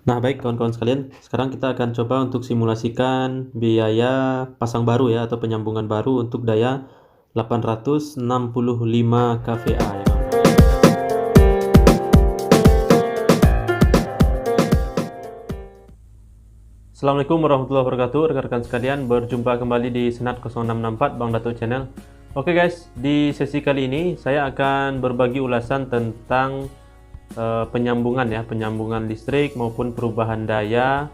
Nah, baik kawan-kawan sekalian, sekarang kita akan coba untuk simulasikan biaya pasang baru ya atau penyambungan baru untuk daya 865 kVA ya kawan-kawan. Assalamualaikum warahmatullahi wabarakatuh, rekan-rekan sekalian, berjumpa kembali di Senat 0664 Bang Datuk Channel. Oke guys, di sesi kali ini saya akan berbagi ulasan tentang penyambungan listrik maupun perubahan daya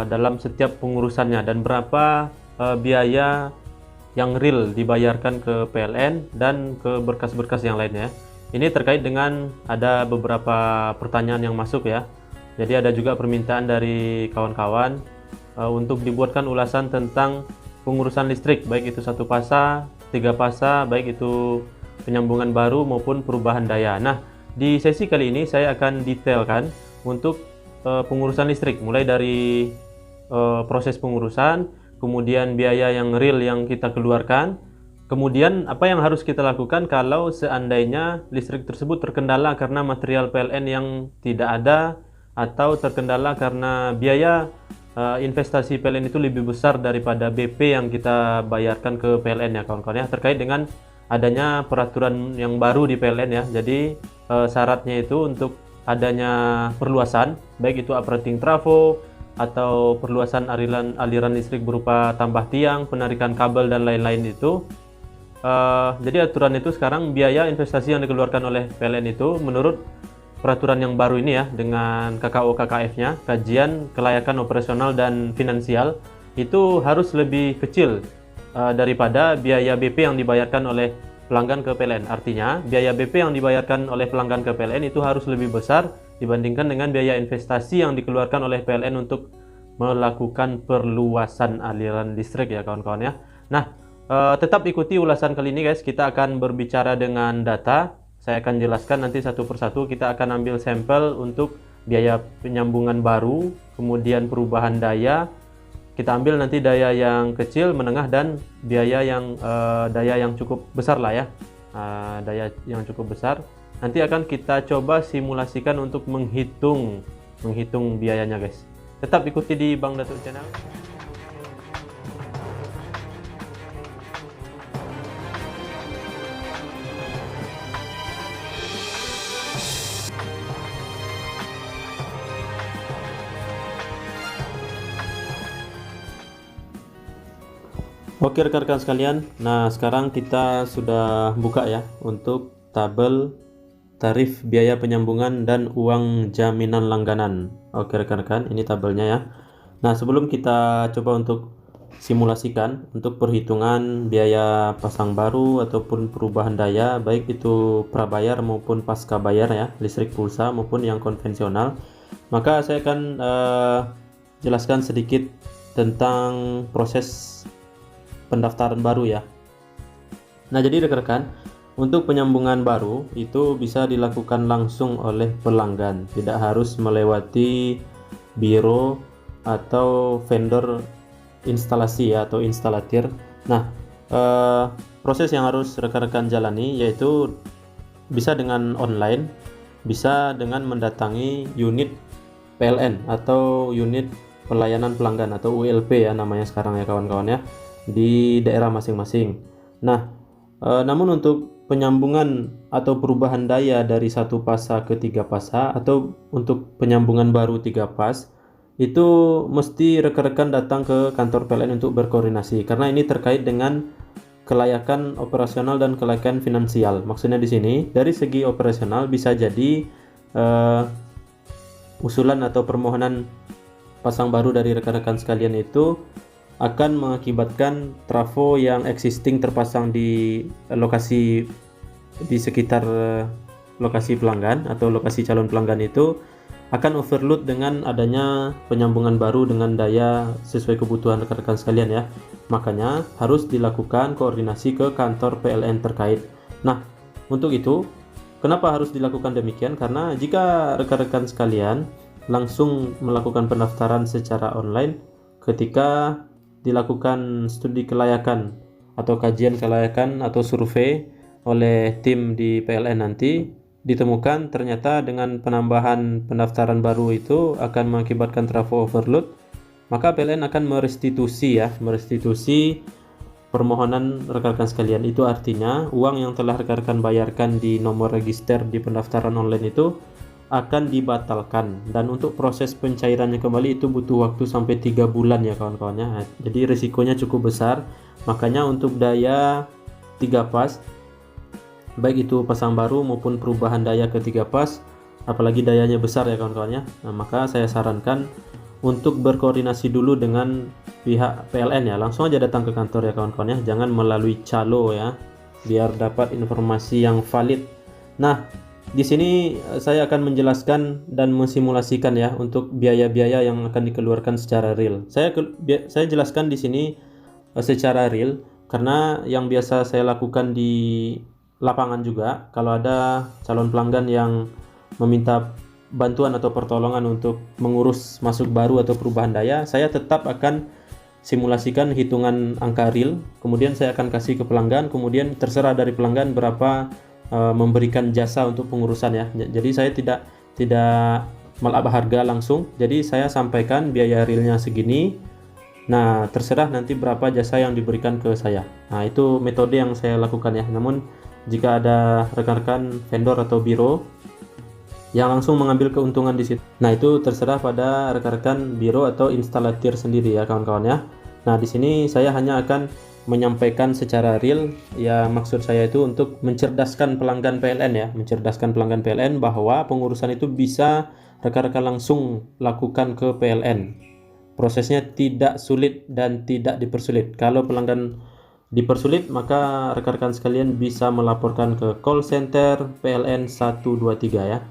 dalam setiap pengurusannya dan berapa biaya yang real dibayarkan ke PLN dan ke berkas-berkas yang lainnya. Ini terkait dengan ada beberapa pertanyaan yang masuk ya. Jadi ada juga permintaan dari kawan-kawan untuk dibuatkan ulasan tentang pengurusan listrik, baik itu 1 fasa, 3 fasa, baik itu penyambungan baru maupun perubahan daya. Nah, di sesi kali ini saya akan detailkan untuk pengurusan listrik, mulai dari proses pengurusan, kemudian biaya yang real yang kita keluarkan, kemudian apa yang harus kita lakukan kalau seandainya listrik tersebut terkendala karena material PLN yang tidak ada, atau terkendala karena biaya investasi PLN itu lebih besar daripada BP yang kita bayarkan ke PLN ya kawan-kawan ya, terkait dengan adanya peraturan yang baru di PLN ya. Jadi syaratnya itu untuk adanya perluasan, baik itu operating trafo atau perluasan aliran listrik berupa tambah tiang, penarikan kabel dan lain-lain itu. Jadi aturan itu sekarang biaya investasi yang dikeluarkan oleh PLN itu menurut peraturan yang baru ini ya, dengan KKO KKF-nya, kajian kelayakan operasional dan finansial, itu harus lebih kecil daripada biaya BP yang dibayarkan oleh pelanggan ke PLN. Artinya, biaya BP yang dibayarkan oleh pelanggan ke PLN itu harus lebih besar dibandingkan dengan biaya investasi yang dikeluarkan oleh PLN untuk melakukan perluasan aliran listrik ya kawan-kawan ya. Nah, tetap ikuti ulasan kali ini guys, kita akan berbicara dengan data. Saya akan jelaskan nanti satu persatu. Kita akan ambil sampel untuk biaya penyambungan baru, kemudian perubahan daya. Kita ambil nanti daya yang kecil, menengah, dan biaya yang daya yang cukup besar lah ya. Daya yang cukup besar. Nanti akan kita coba simulasikan untuk menghitung biayanya guys. Tetap ikuti di Bang Datuk Channel. Oke rekan-rekan sekalian, nah sekarang kita sudah buka ya untuk tabel tarif biaya penyambungan dan uang jaminan langganan. Oke rekan-rekan, ini tabelnya ya. Nah sebelum kita coba untuk simulasikan untuk perhitungan biaya pasang baru ataupun perubahan daya, baik itu prabayar maupun pasca bayar ya, listrik pulsa maupun yang konvensional, maka saya akan jelaskan sedikit tentang proses pendaftaran baru ya. Nah jadi rekan-rekan, untuk penyambungan baru itu bisa dilakukan langsung oleh pelanggan, tidak harus melewati biro atau vendor instalasi ya, atau instalatir. Nah proses yang harus rekan-rekan jalani yaitu bisa dengan online, bisa dengan mendatangi unit PLN atau unit pelayanan pelanggan atau ULP ya namanya sekarang ya kawan-kawan ya, di daerah masing-masing. Nah, namun untuk penyambungan atau perubahan daya dari 1 fasa ke 3 fasa atau untuk penyambungan baru 3 fas, itu mesti rekan-rekan datang ke kantor PLN untuk berkoordinasi karena ini terkait dengan kelayakan operasional dan kelayakan finansial. Maksudnya di sini dari segi operasional bisa jadi usulan atau permohonan pasang baru dari rekan-rekan sekalian itu akan mengakibatkan trafo yang existing terpasang di lokasi di sekitar lokasi pelanggan atau lokasi calon pelanggan itu akan overload dengan adanya penyambungan baru dengan daya sesuai kebutuhan rekan-rekan sekalian ya. Makanya harus dilakukan koordinasi ke kantor PLN terkait. Nah, untuk itu kenapa harus dilakukan demikian? Karena jika rekan-rekan sekalian langsung melakukan pendaftaran secara online, ketika dilakukan studi kelayakan atau kajian kelayakan atau survei oleh tim di PLN nanti, ditemukan ternyata dengan penambahan pendaftaran baru itu akan mengakibatkan trafo overload, maka PLN akan merestitusi permohonan rekan-rekan sekalian. Itu artinya uang yang telah rekan-rekan bayarkan di nomor register di pendaftaran online itu akan dibatalkan, dan untuk proses pencairannya kembali itu butuh waktu sampai 3 bulan ya kawan-kawannya. Jadi risikonya cukup besar. Makanya untuk daya 3 pas, baik itu pasang baru maupun perubahan daya ke 3 pas, apalagi dayanya besar ya kawan-kawannya, nah maka saya sarankan untuk berkoordinasi dulu dengan pihak PLN ya. Langsung aja datang ke kantor ya kawan-kawannya, jangan melalui calo ya, biar dapat informasi yang valid. Nah, di sini saya akan menjelaskan dan mensimulasikan ya untuk biaya-biaya yang akan dikeluarkan secara real. Saya jelaskan di sini secara real karena yang biasa saya lakukan di lapangan juga, kalau ada calon pelanggan yang meminta bantuan atau pertolongan untuk mengurus masuk baru atau perubahan daya, saya tetap akan simulasikan hitungan angka real, kemudian saya akan kasih ke pelanggan, kemudian terserah dari pelanggan berapa memberikan jasa untuk pengurusan ya. Jadi saya tidak melabah harga langsung, jadi saya sampaikan biaya realnya segini, nah terserah nanti berapa jasa yang diberikan ke saya. Nah itu metode yang saya lakukan ya. Namun jika ada rekan-rekan vendor atau biro yang langsung mengambil keuntungan di situ, nah itu terserah pada rekan-rekan biro atau instalatir sendiri ya kawan-kawan ya. Nah di sini saya hanya akan menyampaikan secara real ya, maksud saya itu untuk mencerdaskan pelanggan PLN ya, mencerdaskan pelanggan PLN bahwa pengurusan itu bisa rekan-rekan langsung lakukan ke PLN. Prosesnya tidak sulit dan tidak dipersulit. Kalau pelanggan dipersulit, maka rekan-rekan sekalian bisa melaporkan ke call center PLN 123 ya.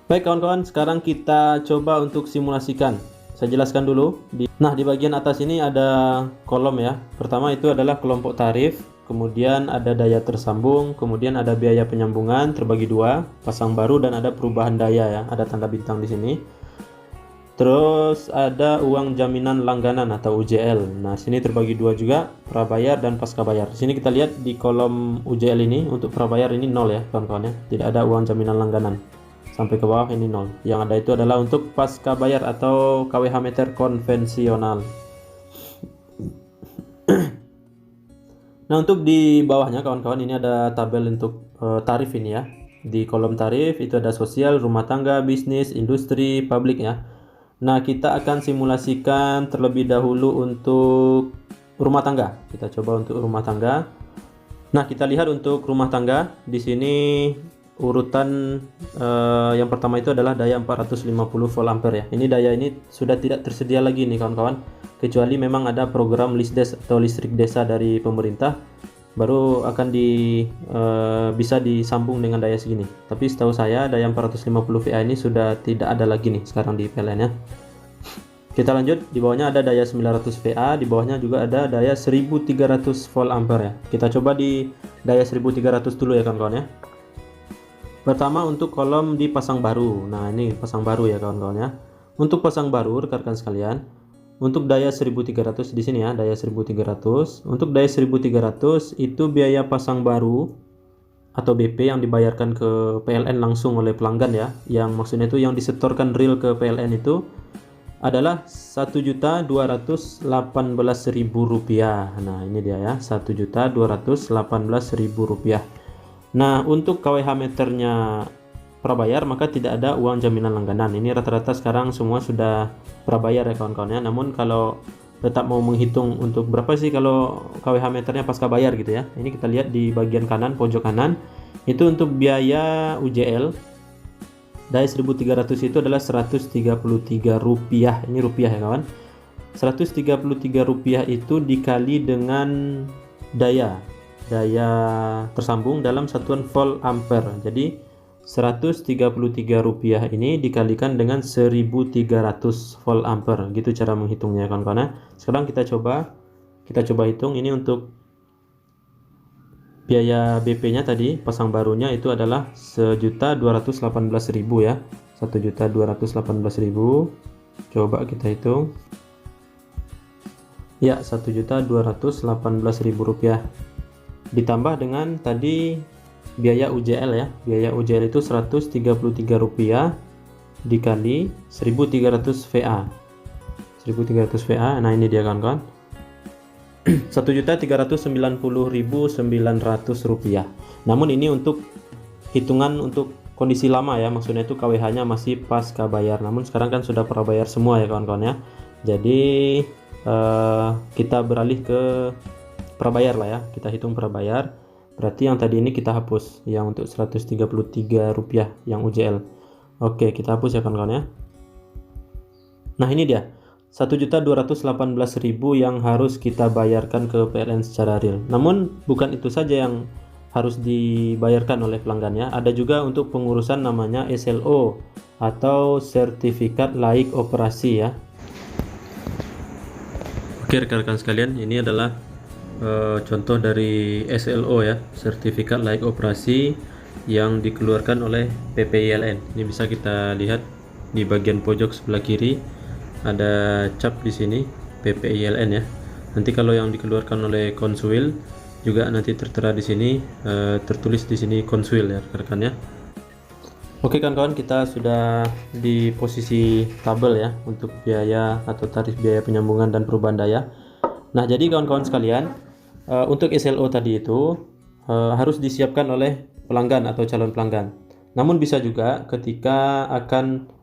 Baik kawan-kawan, sekarang kita coba untuk simulasikan. Saya jelaskan dulu. Nah, di bagian atas ini ada kolom ya. Pertama itu adalah kelompok tarif, kemudian ada daya tersambung, kemudian ada biaya penyambungan terbagi dua, pasang baru, dan ada perubahan daya ya. Ada tanda bintang di sini. Terus ada uang jaminan langganan atau UJL. Nah, sini terbagi dua juga, prabayar dan pasca bayar. Di sini kita lihat di kolom UJL ini untuk prabayar ini 0 ya kawan-kawan ya. Tidak ada uang jaminan langganan. Sampai ke bawah ini 0. Yang ada itu adalah untuk pasca bayar atau KWH meter konvensional. Nah, untuk di bawahnya kawan-kawan ini ada tabel untuk tarif ini ya. Di kolom tarif itu ada sosial, rumah tangga, bisnis, industri, publik ya. Nah, kita akan simulasikan terlebih dahulu untuk rumah tangga. Kita coba untuk rumah tangga. Nah, kita lihat untuk rumah tangga di sini urutan yang pertama itu adalah daya 450 volt ampere ya. Ini daya ini sudah tidak tersedia lagi nih kawan-kawan, kecuali memang ada program Lisdes atau listrik desa dari pemerintah, baru akan bisa disambung dengan daya segini. Tapi setahu saya daya 450 VA ini sudah tidak ada lagi nih sekarang di PLN ya. Kita lanjut, di bawahnya ada daya 900 VA, di bawahnya juga ada daya 1300 volt ampere ya. Kita coba di daya 1300 dulu ya kawan-kawan ya. Pertama untuk kolom di pasang baru. Nah, ini pasang baru ya kawan-kawan ya. Untuk pasang baru rekan-rekan sekalian, untuk daya 1300 di sini ya, daya 1300. Untuk daya 1300 itu biaya pasang baru atau BP yang dibayarkan ke PLN langsung oleh pelanggan ya. Yang maksudnya itu yang disetorkan real ke PLN itu adalah Rp1.218.000. Nah, ini dia ya, Rp1.218.000. Nah, untuk KWH meternya prabayar maka tidak ada uang jaminan langganan. Ini rata-rata sekarang semua sudah prabayar ya kawan-kawan ya. Namun kalau tetap mau menghitung untuk berapa sih kalau KWH meternya pasca bayar gitu ya. Ini kita lihat di bagian kanan, pojok kanan. Itu untuk biaya UJL daya 1300 itu adalah Rp133. Ini rupiah ya kawan. Rp133 itu dikali dengan daya tersambung dalam satuan volt ampere. Jadi Rp133 ini dikalikan dengan 1300 volt ampere. Gitu cara menghitungnya kawan-kawan. Sekarang kita coba hitung ini untuk biaya BP-nya tadi pasang barunya itu adalah Rp1.218.000 ya. Rp1.218.000. Coba kita hitung. Ya, Rp1.218.000. Ditambah dengan tadi biaya UJL ya. Biaya UJL itu Rp133 dikali 1300 VA. 1300 VA. Nah, ini dia kawan-kawan. Rp1.390.900. Namun ini untuk hitungan untuk kondisi lama ya, maksudnya itu KWH-nya masih pasca bayar. Namun sekarang kan sudah prabayar semua ya kawan-kawan ya. Jadi kita beralih ke prabayar lah ya. Kita hitung prabayar. Berarti yang tadi ini kita hapus, yang untuk Rp133 yang UJL. Oke, kita hapus ya kawan-kawan ya. Nah, ini dia. 1.218.000 yang harus kita bayarkan ke PLN secara real. Namun bukan itu saja yang harus dibayarkan oleh pelanggannya. Ada juga untuk pengurusan namanya SLO atau sertifikat laik operasi ya. Oke rekan-rekan sekalian, ini adalah contoh dari SLO ya, sertifikat laik operasi yang dikeluarkan oleh PPILN. Ini bisa kita lihat di bagian pojok sebelah kiri. Ada cap di sini PPILN ya. Nanti kalau yang dikeluarkan oleh Konsuil juga nanti tertera di sini, tertulis di sini Konsuil ya rekan-rekan ya. Oke kawan-kawan, kita sudah di posisi tabel ya untuk biaya atau tarif biaya penyambungan dan perubahan daya. Nah, jadi kawan-kawan sekalian, untuk SLO tadi itu harus disiapkan oleh pelanggan atau calon pelanggan. Namun bisa juga ketika akan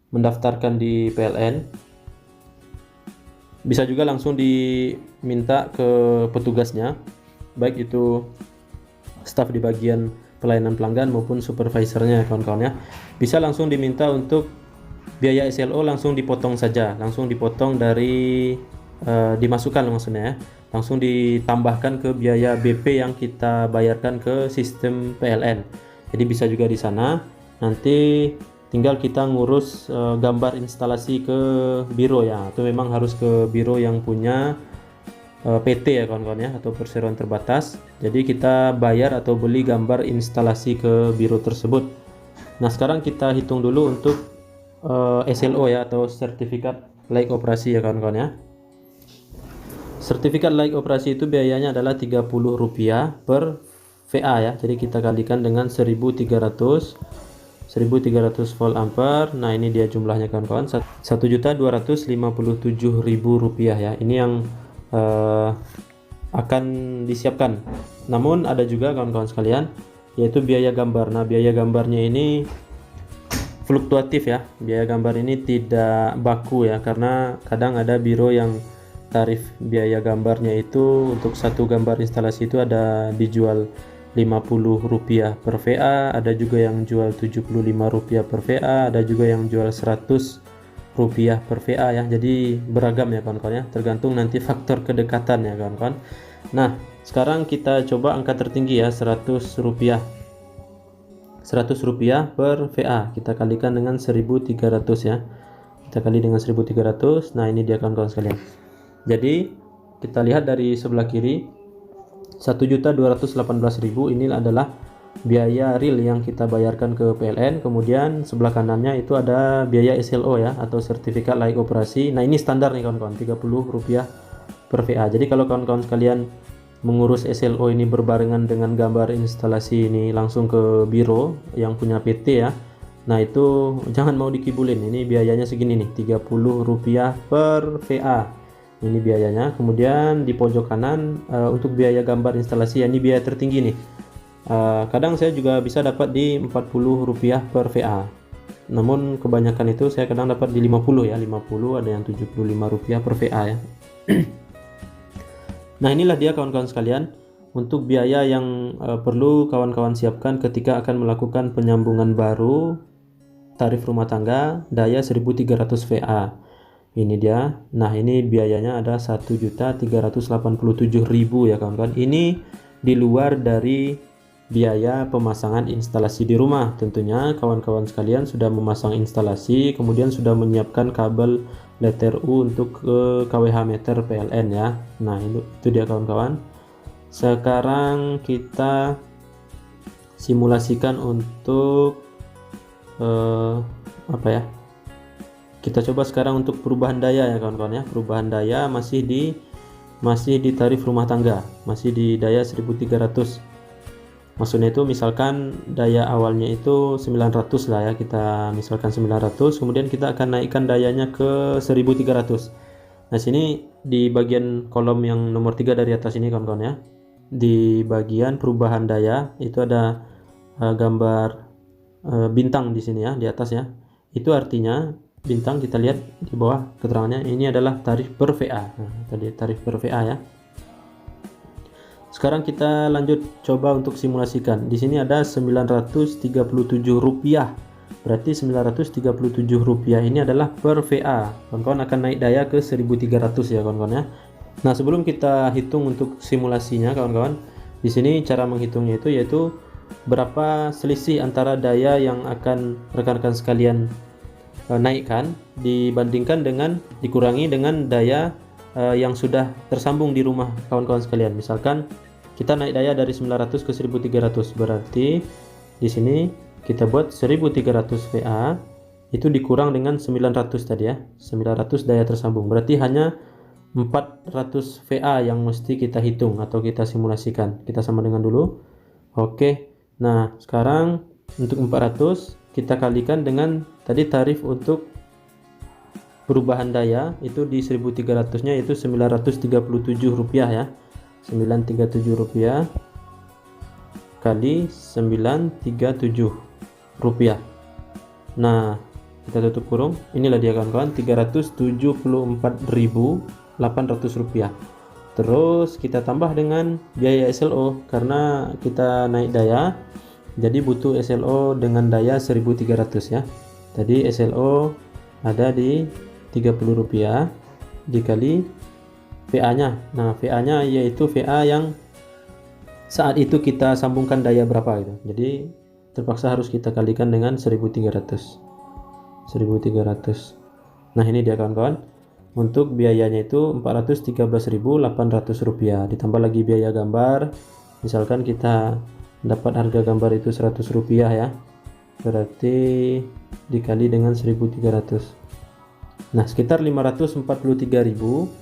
mendaftarkan di PLN, bisa juga langsung diminta ke petugasnya, baik itu staf di bagian pelayanan pelanggan maupun supervisornya kawan-kawan ya. Bisa langsung diminta untuk biaya SLO langsung dipotong saja, langsung dipotong dari dimasukkan maksudnya ya, langsung ditambahkan ke biaya BP yang kita bayarkan ke sistem PLN. Jadi bisa juga di sana, nanti tinggal kita ngurus gambar instalasi ke biro ya, atau memang harus ke biro yang punya PT ya kawan-kawan ya, atau perseroan terbatas. Jadi kita bayar atau beli gambar instalasi ke biro tersebut. Nah, sekarang kita hitung dulu untuk SLO ya, atau sertifikat laik operasi ya kawan-kawan ya. Sertifikat laik operasi itu biayanya adalah Rp30 per VA ya. Jadi kita kalikan dengan 1300 volt ampere. Nah, ini dia jumlahnya kawan-kawan, Rp1.257.000 ya. Ini yang akan disiapkan. Namun ada juga kawan-kawan sekalian, yaitu biaya gambar. Nah, biaya gambarnya ini fluktuatif ya. Biaya gambar ini tidak baku ya, karena kadang ada biro yang tarif biaya gambarnya itu untuk satu gambar instalasi itu ada dijual Rp50 per VA, ada juga yang jual Rp75 per VA, ada juga yang jual Rp100 per VA ya. Jadi beragam ya kawan-kawan ya, tergantung nanti faktor kedekatan ya kawan-kawan. Nah, sekarang kita coba angka tertinggi ya, Rp100 per VA. Kita kalikan dengan 1.300 ya. Kita kali dengan 1.300. Nah, ini dia kawan-kawan sekalian. Jadi kita lihat dari sebelah kiri, 1.218.000 ini adalah biaya real yang kita bayarkan ke PLN. Kemudian sebelah kanannya itu ada biaya SLO ya, atau sertifikat laik operasi. Nah, ini standar nih kawan-kawan, Rp30 per VA. Jadi kalau kawan-kawan sekalian mengurus SLO ini berbarengan dengan gambar instalasi ini langsung ke biro yang punya PT ya, nah itu jangan mau dikibulin. Ini biayanya segini nih, Rp30 per VA. Ini biayanya. Kemudian di pojok kanan untuk biaya gambar instalasi ya, ini biaya tertinggi nih. Kadang saya juga bisa dapat di Rp40 per VA. Namun kebanyakan itu saya kadang dapat di 50 ya, 50, ada yang Rp75 per VA ya. Nah, inilah dia kawan-kawan sekalian untuk biaya yang perlu kawan-kawan siapkan ketika akan melakukan penyambungan baru tarif rumah tangga daya 1.300 VA. Ini dia. Nah, ini biayanya ada 1.387.000 ya kawan-kawan. Ini di luar dari biaya pemasangan instalasi di rumah. Tentunya kawan-kawan sekalian sudah memasang instalasi, kemudian sudah menyiapkan kabel letter U untuk ke KWH meter PLN ya. Nah, itu dia kawan-kawan. Sekarang kita simulasikan untuk apa ya? Kita coba sekarang untuk perubahan daya ya kawan-kawan ya. Perubahan daya masih di tarif rumah tangga, masih di daya 1.300. Maksudnya itu misalkan daya awalnya itu 900 lah ya, kita misalkan 900, kemudian kita akan naikkan dayanya ke 1300. Nah sini di bagian kolom yang nomor 3 dari atas ini kawan-kawan ya, di bagian perubahan daya itu ada gambar bintang di sini ya, di atas ya. Itu artinya bintang, kita lihat di bawah keterangannya, ini adalah tarif per VA. Nah, tadi tarif per VA ya. Sekarang kita lanjut coba untuk simulasikan. Di sini ada 937 rupiah. Berarti 937 rupiah ini adalah per VA. Kawan-kawan akan naik daya ke 1300 ya kawan-kawan ya. Nah, sebelum kita hitung untuk simulasinya kawan-kawan, di sini cara menghitungnya itu yaitu berapa selisih antara daya yang akan rekan-rekan sekalian naikkan dibandingkan dengan dikurangi dengan daya yang sudah tersambung di rumah kawan-kawan sekalian. Misalkan kita naik daya dari 900 ke 1300, berarti di sini kita buat 1300 VA itu dikurang dengan 900 tadi ya, 900 daya tersambung, berarti hanya 400 VA yang mesti kita hitung atau kita simulasikan. Kita sama dengan dulu. Oke, nah sekarang untuk 400 kita kalikan dengan tadi tarif untuk perubahan daya itu di 1300 nya itu 937 rupiah ya, 937 rupiah kali 937 rupiah. Nah kita tutup kurung, inilah dia kawan-kawan, 374.800 rupiah. Terus kita tambah dengan biaya SLO karena kita naik daya, jadi butuh SLO dengan daya 1300 ya. Tadi SLO ada di 30 rupiah dikali VA nya. Nah VA nya yaitu VA yang saat itu kita sambungkan daya berapa gitu, jadi terpaksa harus kita kalikan dengan 1300. Nah ini dia kawan-kawan, untuk biayanya itu 413.800 rupiah, ditambah lagi biaya gambar. Misalkan kita dapat harga gambar itu 100 rupiah ya, berarti dikali dengan 1300. Nah sekitar 543.800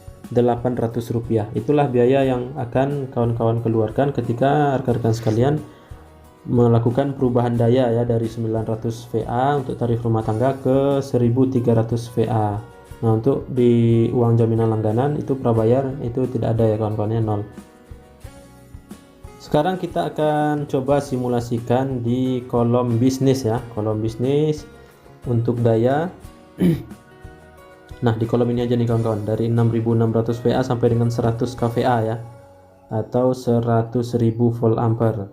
rupiah. Itulah biaya yang akan kawan-kawan keluarkan ketika rekan-rekan sekalian melakukan perubahan daya ya, dari 900 VA untuk tarif rumah tangga ke 1300 VA. Nah untuk di uang jaminan langganan itu prabayar itu tidak ada ya kawan-kawannya, nol. Sekarang kita akan coba simulasikan di kolom bisnis ya, kolom bisnis untuk daya. Nah di kolom ini aja nih kawan-kawan, dari 6600 VA sampai dengan 100 kVA ya, atau 100.000 volt ampere.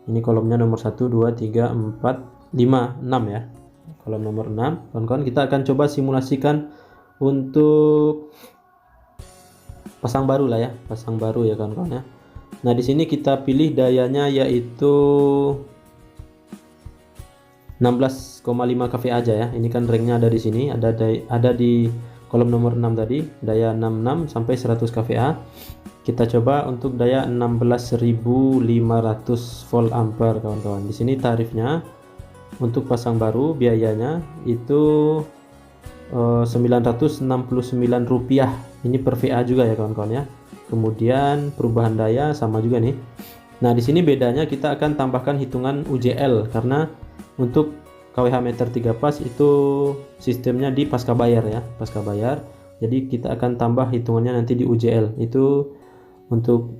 Ini kolomnya nomor 1, 2, 3, 4, 5, 6 ya. Kolom nomor 6 kawan-kawan, kita akan coba simulasikan untuk pasang baru lah ya, pasang baru ya kawan-kawan ya. Nah di sini kita pilih dayanya yaitu 16,5 kVA aja ya. Ini kan ringnya ada di sini, ada di kolom nomor 6 tadi, daya 66 sampai 100 kVA. Kita coba untuk daya 16.500 volt ampere kawan-kawan. Di sini tarifnya untuk pasang baru biayanya itu 969 rupiah. Ini per VA juga ya kawan-kawan ya. Kemudian perubahan daya sama juga nih. Nah di sini bedanya kita akan tambahkan hitungan UJL karena untuk KWH meter 3 pas itu sistemnya di pasca bayar ya, pasca bayar. Jadi kita akan tambah hitungannya nanti di UJL. Itu untuk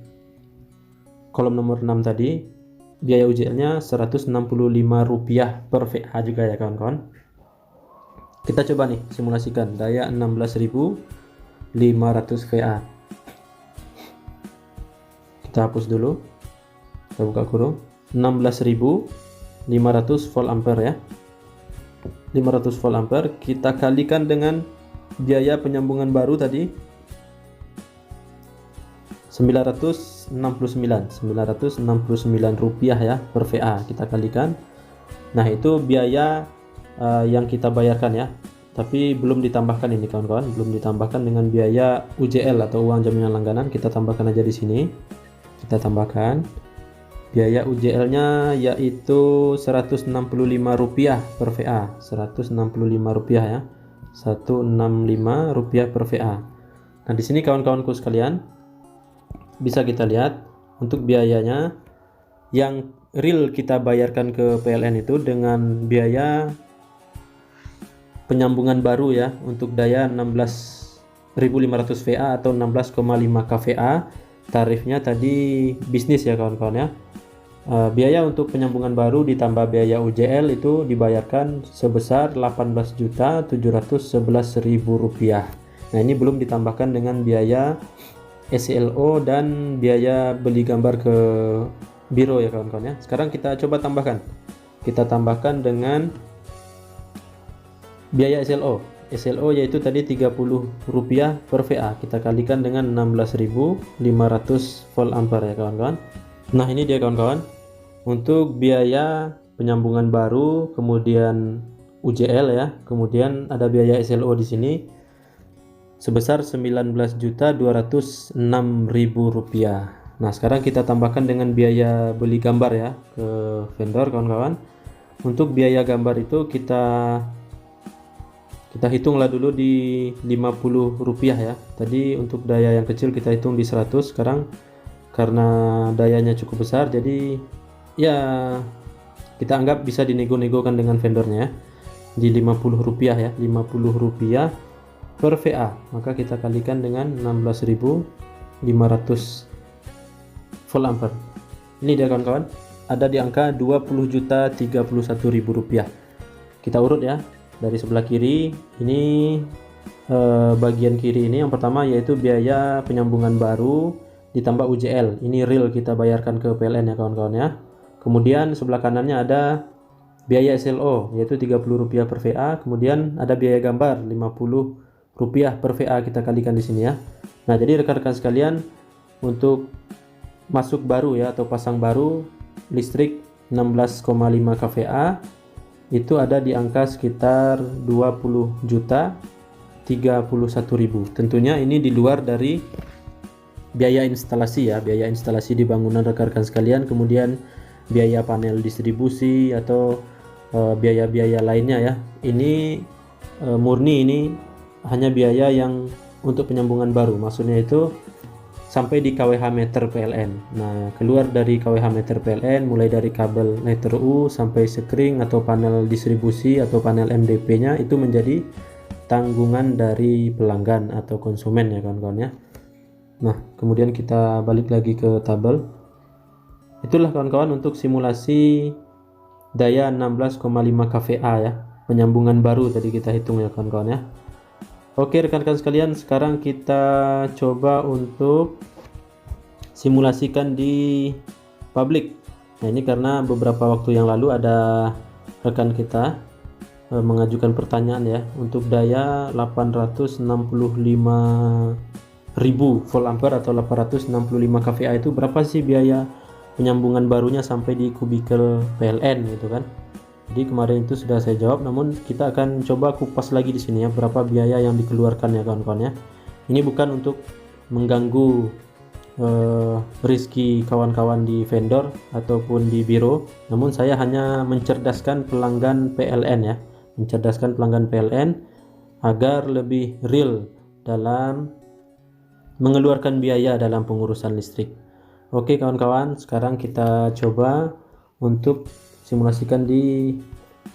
kolom nomor 6 tadi biaya UJL-nya 165 rupiah per VA juga ya kawan-kawan. Kita coba nih simulasikan daya 16.500 VA. Kita hapus dulu, kita buka kurung, 16.500 volt ampere ya, 500 volt ampere kita kalikan dengan biaya penyambungan baru tadi 969 rupiah ya per VA, kita kalikan. Nah itu biaya yang kita bayarkan ya, tapi belum ditambahkan ini kawan-kawan, belum ditambahkan dengan biaya UJL atau uang jaminan langganan. Kita tambahkan aja di sini, kita tambahkan biaya UJL-nya yaitu 165 rupiah per VA, 165 rupiah ya, 165 rupiah per VA. Nah di sini kawan-kawanku sekalian bisa kita lihat untuk biayanya yang real kita bayarkan ke PLN itu dengan biaya penyambungan baru ya untuk daya 16.500 VA atau 16,5 kVA. Tarifnya tadi bisnis ya kawan-kawan ya. Biaya untuk penyambungan baru ditambah biaya UJL itu dibayarkan sebesar Rp18.711.000. Nah, ini belum ditambahkan dengan biaya SLO dan biaya beli gambar ke biro ya kawan-kawan ya. Sekarang kita coba tambahkan. Kita tambahkan dengan biaya SLO. SLO yaitu tadi Rp30 per VA. Kita kalikan dengan 16.500 volt ampere ya kawan-kawan. Nah, ini dia kawan-kawan. Untuk biaya penyambungan baru, kemudian UJL ya, kemudian ada biaya SLO di sini sebesar Rp19.206.000. Nah, sekarang kita tambahkan dengan biaya beli gambar ya ke vendor kawan-kawan. Untuk biaya gambar itu kita hitunglah dulu di Rp50 ya. Tadi untuk daya yang kecil kita hitung di 100. Sekarang karena dayanya cukup besar, jadi ya kita anggap bisa dinego-negokan dengan vendornya di Rp50 ya, Rp50 per VA. Maka kita kalikan dengan 16.500 volt ampere. Ini dia kawan-kawan, ada di angka Rp20.031.000. Kita urut ya dari sebelah kiri. Ini bagian kiri ini yang pertama yaitu biaya penyambungan baru ditambah UJL. Ini real kita bayarkan ke PLN ya kawan-kawan ya. Kemudian sebelah kanannya ada biaya SLO yaitu Rp30 per VA. Kemudian ada biaya gambar Rp50 per VA, kita kalikan di sini ya. Nah, jadi rekan-rekan sekalian, untuk masuk baru ya atau pasang baru listrik 16,5 kVA itu ada di angka sekitar Rp20.031.000. Tentunya ini di luar dari biaya instalasi ya, biaya instalasi di bangunan rekan-rekan sekalian, kemudian biaya panel distribusi atau biaya-biaya lainnya ya. Ini murni ini hanya biaya yang untuk penyambungan baru, maksudnya itu sampai di kWh meter PLN. Nah, keluar dari kWh meter PLN mulai dari kabel letter U sampai sekring atau panel distribusi atau panel MDP nya itu menjadi tanggungan dari pelanggan atau konsumen ya kawan-kawan ya. Nah, kemudian kita balik lagi ke tabel. Itulah kawan-kawan untuk simulasi daya 16,5 kVA ya, penyambungan baru tadi kita hitung ya kawan-kawan ya. Oke rekan-rekan sekalian, sekarang kita coba untuk simulasikan di publik. Nah, ini karena beberapa waktu yang lalu ada rekan kita mengajukan pertanyaan ya, untuk daya 865.000 volt ampere atau 865 kVA itu berapa sih biaya penyambungan barunya sampai di kubikel PLN gitu kan. Jadi kemarin itu sudah saya jawab, namun kita akan coba kupas lagi di sini ya, berapa biaya yang dikeluarkan ya kawan-kawan ya. Ini bukan untuk mengganggu rezeki kawan-kawan di vendor ataupun di biro, namun saya hanya mencerdaskan pelanggan PLN ya, mencerdaskan pelanggan PLN agar lebih real dalam mengeluarkan biaya dalam pengurusan listrik. Oke kawan-kawan, sekarang kita coba untuk simulasikan di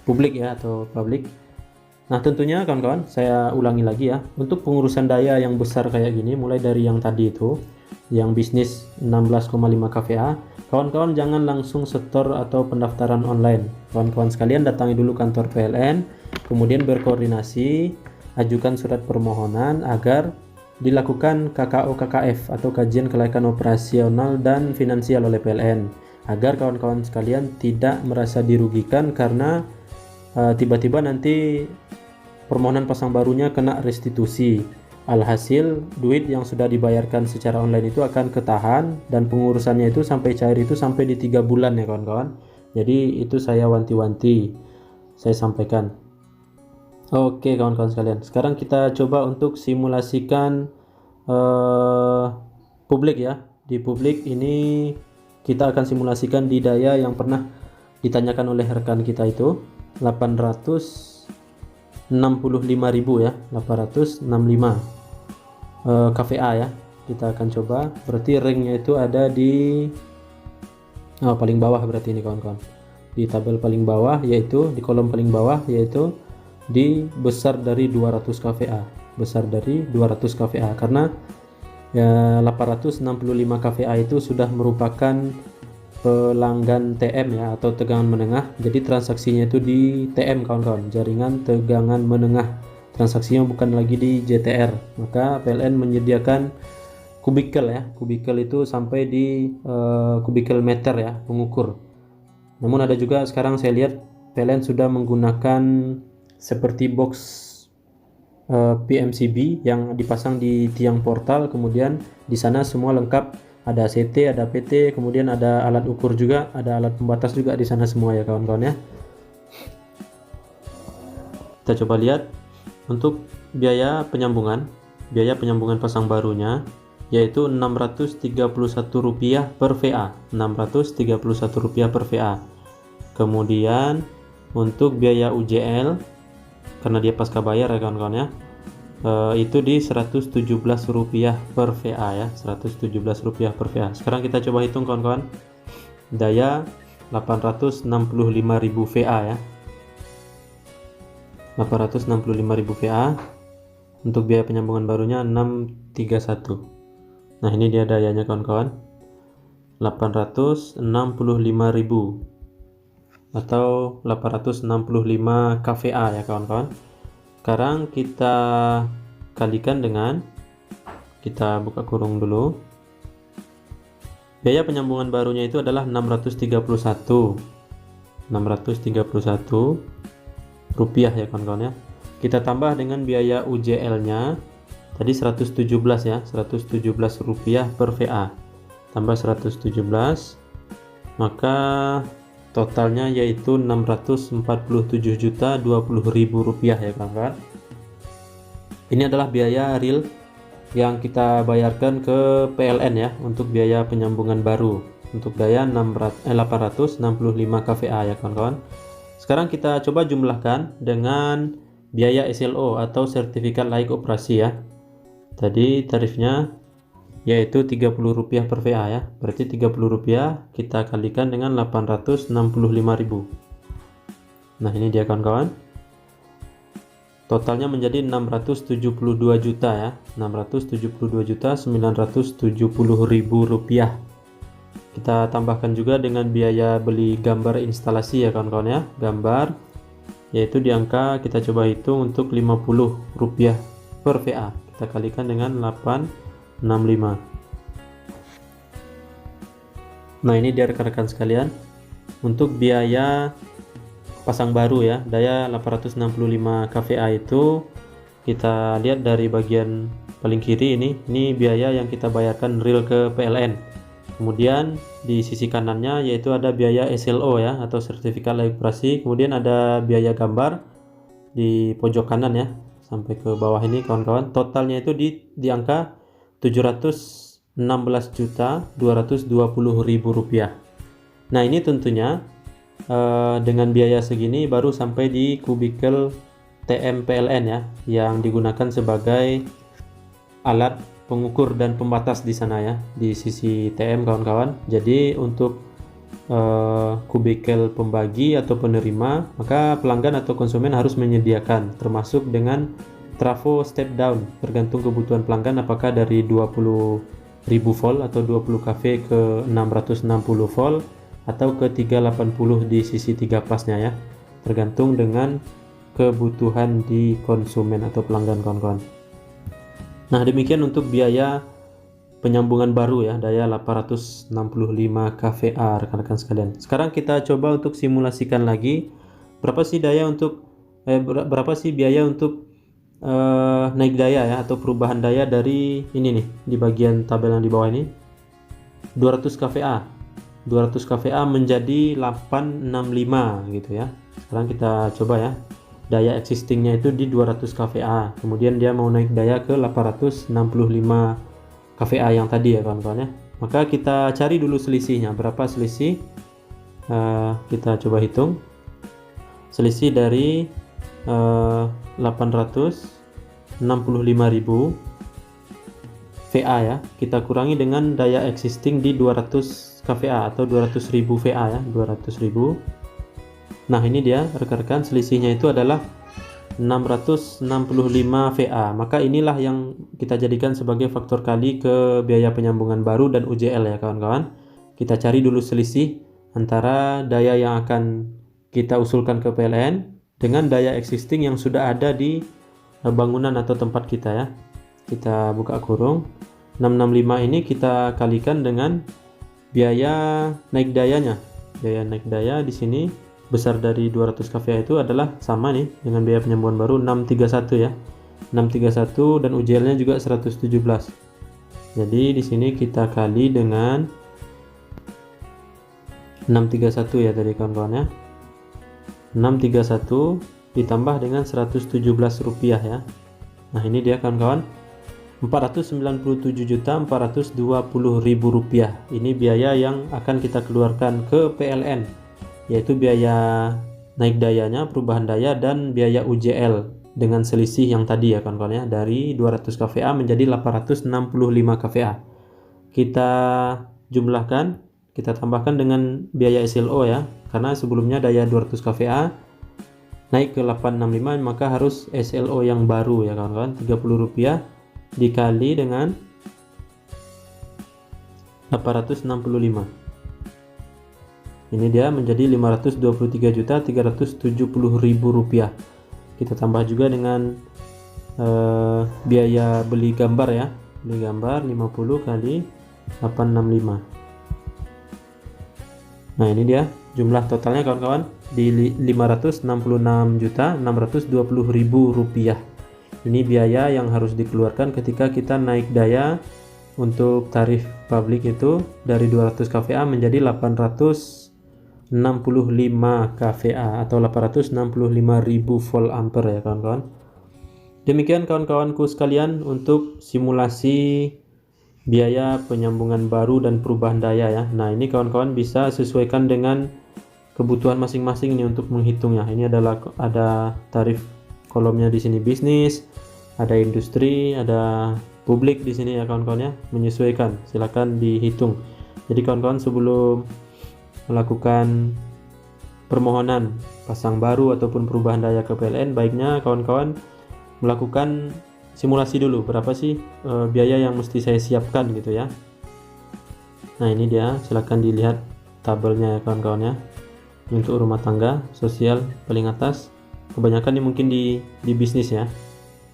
publik ya atau publik. Nah, tentunya kawan-kawan saya ulangi lagi ya, untuk pengurusan daya yang besar kayak gini, mulai dari yang tadi itu yang bisnis 16,5 kVA, kawan-kawan jangan langsung setor atau pendaftaran online. Kawan-kawan sekalian datangi dulu kantor PLN, kemudian berkoordinasi, ajukan surat permohonan agar dilakukan KKO KKF atau kajian kelayakan operasional dan finansial oleh PLN, agar kawan-kawan sekalian tidak merasa dirugikan karena tiba-tiba nanti permohonan pasang barunya kena restitusi. Alhasil duit yang sudah dibayarkan secara online itu akan ketahan dan pengurusannya itu sampai cair itu sampai di 3 bulan ya kawan-kawan. Jadi itu saya wanti-wanti, saya sampaikan. Oke kawan-kawan sekalian, sekarang kita coba untuk simulasikan publik ya. Di publik ini kita akan simulasikan di daya yang pernah ditanyakan oleh rekan kita itu 865.000 ya, 865 kVA ya. Kita akan coba, berarti ringnya itu ada di paling bawah berarti ini kawan-kawan, di tabel paling bawah, yaitu di kolom paling bawah, yaitu di besar dari 200 kVA, besar dari 200 kVA, karena ya 865 kVA itu sudah merupakan pelanggan TM ya, atau tegangan menengah. Jadi transaksinya itu di TM kawan-kawan, jaringan tegangan menengah, transaksinya bukan lagi di JTR. Maka PLN menyediakan kubikel ya, kubikel itu sampai di kubikel meter ya, pengukur. Namun ada juga sekarang saya lihat PLN sudah menggunakan seperti box PMCB yang dipasang di tiang portal, kemudian di sana semua lengkap, ada CT, ada PT, kemudian ada alat ukur juga, ada alat pembatas juga di sana semua ya kawan-kawan ya. Kita coba lihat untuk biaya penyambungan pasang barunya yaitu Rp631 per VA, Rp631 per VA. Kemudian untuk biaya UJL karena dia pasca bayar ya kawan-kawan ya, itu di Rp117 per VA ya, Rp117 per VA. Sekarang kita coba hitung kawan-kawan, daya 865.000 VA ya, 865.000 VA. Untuk biaya penyambungan barunya 631. Nah ini dia dayanya kawan-kawan, 865.000 atau 865 kVA ya kawan-kawan. Sekarang kita kalikan dengan, kita buka kurung dulu, biaya penyambungan barunya itu adalah 631 rupiah ya kawan-kawan ya. Kita tambah dengan biaya UJL nya tadi 117 ya, 117 rupiah per VA, tambah 117, maka totalnya yaitu 647.020.000 rupiah ya kawan-kawan. Ini adalah biaya real yang kita bayarkan ke PLN ya untuk biaya penyambungan baru untuk daya 865 kVA ya kawan-kawan. Sekarang kita coba jumlahkan dengan biaya SLO atau sertifikat layak operasi ya. Tadi tarifnya yaitu Rp30 per VA ya, berarti Rp30 kita kalikan dengan 865.000. Nah ini dia kawan-kawan, totalnya menjadi 672 juta ya, 672.970.000 rupiah. Kita tambahkan juga dengan biaya beli gambar instalasi ya kawan-kawan ya, gambar, yaitu di angka kita coba hitung untuk Rp50 per VA, kita kalikan dengan 865. Nah ini dia rekan-rekan sekalian, untuk biaya pasang baru ya, daya 865 kVA itu kita lihat dari bagian paling kiri ini biaya yang kita bayarkan real ke PLN. Kemudian di sisi kanannya yaitu ada biaya SLO ya, atau sertifikat layak operasi. Kemudian ada biaya gambar di pojok kanan ya, sampai ke bawah ini kawan-kawan. Totalnya itu di angka 716.220.000 rupiah. Nah ini tentunya dengan biaya segini baru sampai di kubikel TM PLN ya, yang digunakan sebagai alat pengukur dan pembatas di sana ya, di sisi TM kawan-kawan. Jadi untuk kubikel pembagi atau penerima, maka pelanggan atau konsumen harus menyediakan, termasuk dengan trafo step down, tergantung kebutuhan pelanggan, apakah dari 20.000 volt atau 20 kV ke 660 volt atau ke 380 di sisi 3 pasnya ya, tergantung dengan kebutuhan di konsumen atau pelanggan kawan-kawan. Nah demikian untuk biaya penyambungan baru ya, daya 865 kVA rekan-rekan sekalian. Sekarang kita coba untuk simulasikan lagi berapa sih daya untuk berapa sih biaya untuk naik daya ya, atau perubahan daya dari ini nih, di bagian tabel yang di bawah ini, 200 kVA menjadi 865 gitu ya. Sekarang kita coba ya, daya existingnya itu di 200 kVA, kemudian dia mau naik daya ke 865 kVA yang tadi ya kawan-kawan ya. Maka kita cari dulu selisihnya, berapa selisih, kita coba hitung selisih dari 865.000 VA ya, kita kurangi dengan daya existing di 200 kVA atau 200.000 VA ya, 200.000. Nah ini dia rekan-rekan, selisihnya itu adalah 665 VA. Maka inilah yang kita jadikan sebagai faktor kali ke biaya penyambungan baru dan UJL ya kawan-kawan. Kita cari dulu selisih antara daya yang akan kita usulkan ke PLN dengan daya existing yang sudah ada di bangunan atau tempat kita ya. Kita buka kurung, 665 ini kita kalikan dengan biaya naik dayanya. Biaya naik daya di sini besar dari 200 kVA itu adalah sama nih dengan biaya penyambungan baru 631 ya. 631 dan UJL-nya juga 117. Jadi di sini kita kali dengan 631 ya tadi kawan-kawan ya. 631 ditambah dengan 117 rupiah ya. Nah ini dia kawan-kawan, 497.420.000 rupiah. Ini biaya yang akan kita keluarkan ke PLN, yaitu biaya naik dayanya, perubahan daya, dan biaya UJL dengan selisih yang tadi ya kawan-kawan ya, dari 200 kVA menjadi 865 kVA. Kita jumlahkan, kita tambahkan dengan biaya SLO ya, karena sebelumnya daya 200 kVA naik ke 865, maka harus SLO yang baru ya kawan-kawan, 30 rupiah dikali dengan 865. Ini dia menjadi 523.370.000 rupiah. Kita tambah juga dengan biaya beli gambar ya, beli gambar 50 kali 865. Nah ini dia jumlah totalnya kawan-kawan, di 566.620.000 rupiah. Ini biaya yang harus dikeluarkan ketika kita naik daya untuk tarif publik itu dari 200 kVA menjadi 865 kVA atau 865.000 volt ampere ya kawan-kawan. Demikian kawan-kawanku sekalian untuk simulasi biaya penyambungan baru dan perubahan daya ya. Nah ini kawan-kawan bisa sesuaikan dengan kebutuhan masing-masing ini untuk menghitungnya. Ini adalah ada tarif kolomnya di sini bisnis, ada industri, ada publik di sini ya kawan-kawan ya, menyesuaikan. Silakan dihitung. Jadi kawan-kawan sebelum melakukan permohonan pasang baru ataupun perubahan daya ke PLN, baiknya kawan-kawan melakukan simulasi dulu berapa sih biaya yang mesti saya siapkan gitu ya. Nah ini dia, silakan dilihat tabelnya ya kawan-kawan ya. Untuk rumah tangga sosial paling atas, kebanyakan ini mungkin di bisnis ya,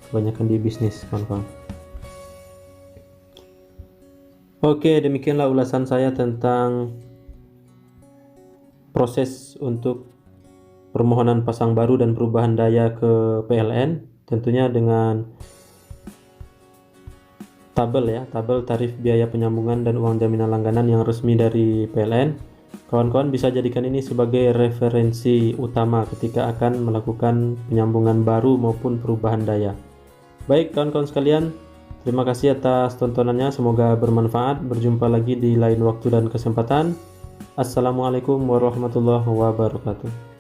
kebanyakan di bisnis kawan-kawan. Oke, demikianlah ulasan saya tentang proses untuk permohonan pasang baru dan perubahan daya ke PLN, tentunya dengan tabel ya, tabel tarif biaya penyambungan dan uang jaminan langganan yang resmi dari PLN. Kawan-kawan bisa jadikan ini sebagai referensi utama ketika akan melakukan penyambungan baru maupun perubahan daya. Baik kawan-kawan sekalian, terima kasih atas tontonannya, semoga bermanfaat. Berjumpa lagi di lain waktu dan kesempatan. Assalamualaikum warahmatullahi wabarakatuh.